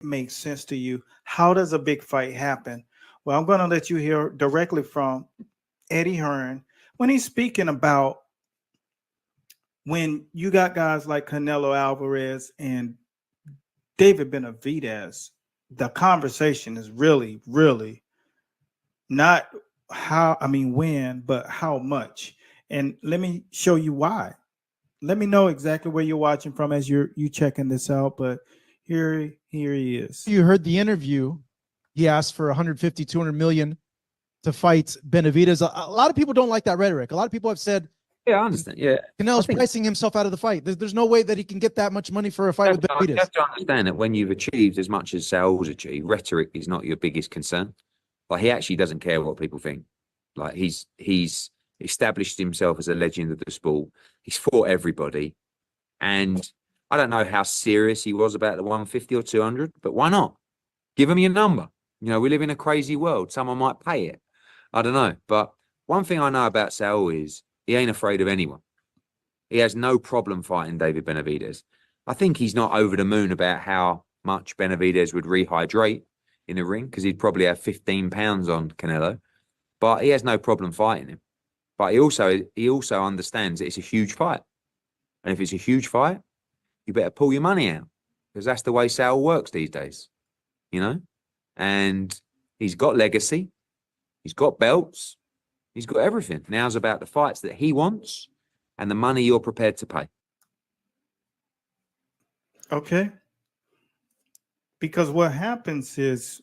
make sense to you. How does a big fight happen? Well, I'm going to let you hear directly from Eddie Hearn when he's speaking about when you got guys like Canelo Alvarez and David Benavidez. The conversation is really, really not how, I mean, when, but how much. And let me show you why. Let me know exactly where you're watching from as you checking this out. But here he is. You heard the interview. He asked for 150, 200 million to fight Benavidez. A lot of people don't like that rhetoric. A lot of people have said, yeah, I understand. Yeah, Canelo's pricing himself out of the fight. There's no way that he can get that much money for a fight with Benavidez. You have to understand that when you've achieved as much as Saul's achieved, rhetoric is not your biggest concern. Like, he actually doesn't care what people think. Like, he's established himself as a legend of the sport. He's fought everybody. And I don't know how serious he was about the 150 or 200, but why not? Give him your number. You know, we live in a crazy world. Someone might pay it. I don't know. But one thing I know about Saul is he ain't afraid of anyone. He has no problem fighting David Benavidez. I think he's not over the moon about how much Benavidez would rehydrate in the ring, because he'd probably have 15 pounds on Canelo. But he has no problem fighting him. But he also understands that it's a huge fight. And if it's a huge fight, you better pull your money out, because that's the way Saul works these days, you know? And he's got legacy. He's got belts. He's got everything. Now's about the fights that he wants and the money you're prepared to pay. Okay. Because what happens is,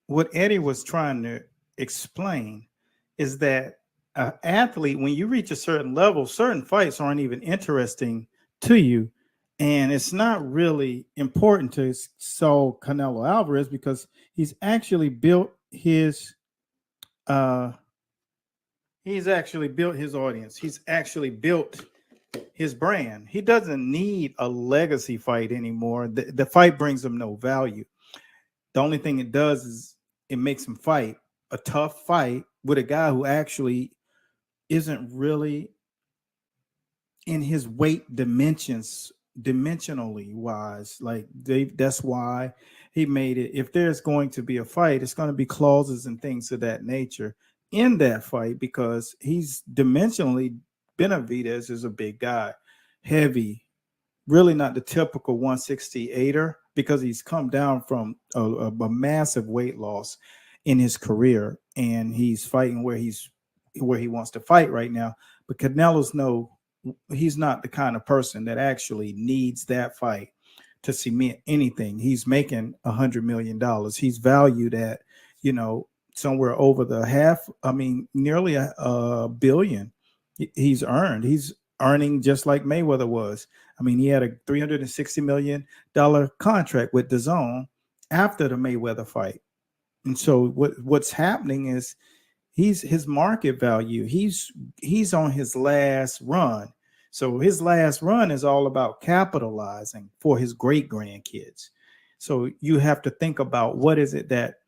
what Eddie was trying to explain is that an athlete, when you reach a certain level, certain fights aren't even interesting to you. And it's not really important to Saul Canelo Alvarez, because he's actually built his audience. He's actually built his brand. He doesn't need a legacy fight anymore. The fight brings him no value. The only thing it does is it makes him fight a tough fight with a guy who actually isn't really in his weight dimensionally wise. Like, that's why he made it. If there's going to be a fight, it's going to be clauses and things of that nature in that fight, because he's dimensionally, Benavidez is a big guy, heavy, really not the typical 168er, because he's come down from a massive weight loss in his career, and he's fighting where he wants to fight right now. But he's not the kind of person that actually needs that fight to cement anything. He's making $100 million. He's valued at, somewhere over nearly a billion he's earned. He's earning just like Mayweather was. I mean, he had a $360 million contract with DAZN after the Mayweather fight. And so what's happening is his market value, he's on his last run. So his last run is all about capitalizing for his great grandkids. So you have to think about, what is it that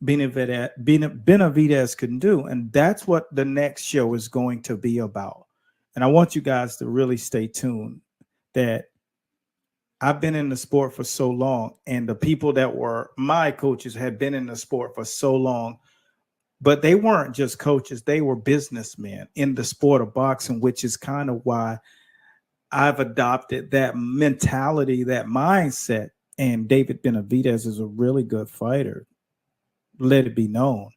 Benavidez can do. And that's what the next show is going to be about. And I want you guys to really stay tuned. That I've been in the sport for so long, and the people that were my coaches had been in the sport for so long, but they weren't just coaches. They were businessmen in the sport of boxing, which is kind of why I've adopted that mentality, that mindset. And David Benavidez is a really good fighter. Let it be known.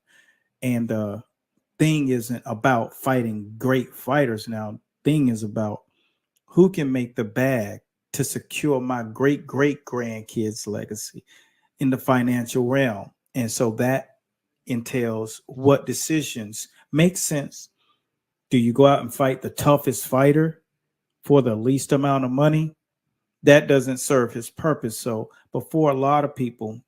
And the thing isn't about fighting great fighters now. Thing is about who can make the bag to secure my great grandkids' legacy in the financial realm. And so that entails what decisions make sense. Do you go out and fight the toughest fighter for the least amount of money? That doesn't serve his purpose. So before a lot of people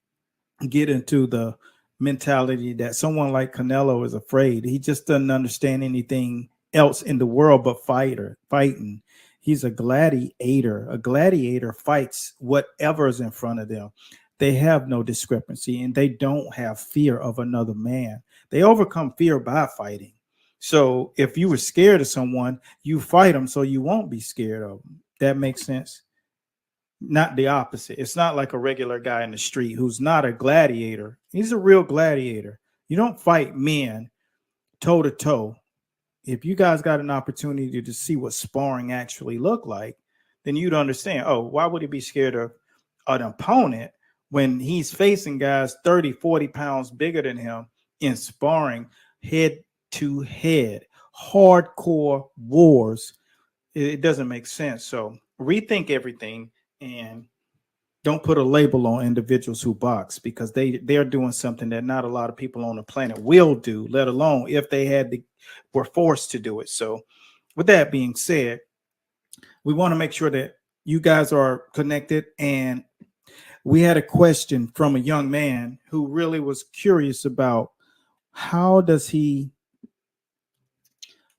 get into the mentality that someone like Canelo is afraid, he just doesn't understand anything else in the world but fighting. He's a gladiator. A gladiator fights whatever's in front of them. They have no discrepancy, and they don't have fear of another man. They overcome fear by fighting. So if you were scared of someone, you fight them so you won't be scared of them. That makes sense. not the opposite. It's not like a regular guy in the street who's not a gladiator. He's a real gladiator. You don't fight men toe to toe. If you guys got an opportunity to see what sparring actually look like, then you'd understand, oh, why would he be scared of an opponent when he's facing guys 30, 40 pounds bigger than him in sparring head to head, hardcore wars? It doesn't make sense. So rethink everything and don't put a label on individuals who box, because they're doing something that not a lot of people on the planet will do, let alone if they were forced to do it. So with that being said, we want to make sure that you guys are connected. And we had a question from a young man who really was curious about how does he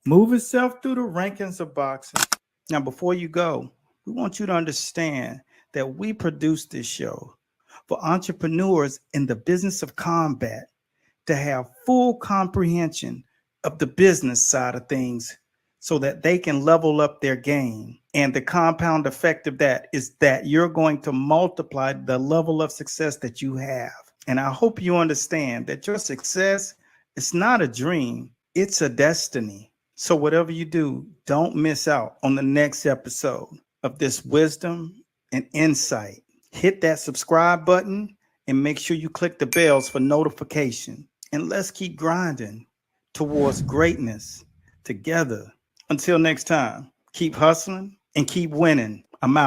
move himself through the rankings of boxing. Now, before you go, we want you to understand that we produce this show for entrepreneurs in the business of combat to have full comprehension of the business side of things so that they can level up their game. And the compound effect of that is that you're going to multiply the level of success that you have. And I hope you understand that your success is not a dream, it's a destiny. So whatever you do, don't miss out on the next episode of this wisdom and insight. Hit that subscribe button and make sure you click the bells for notification. And let's keep grinding towards greatness together. Until next time, keep hustling and keep winning. I'm out.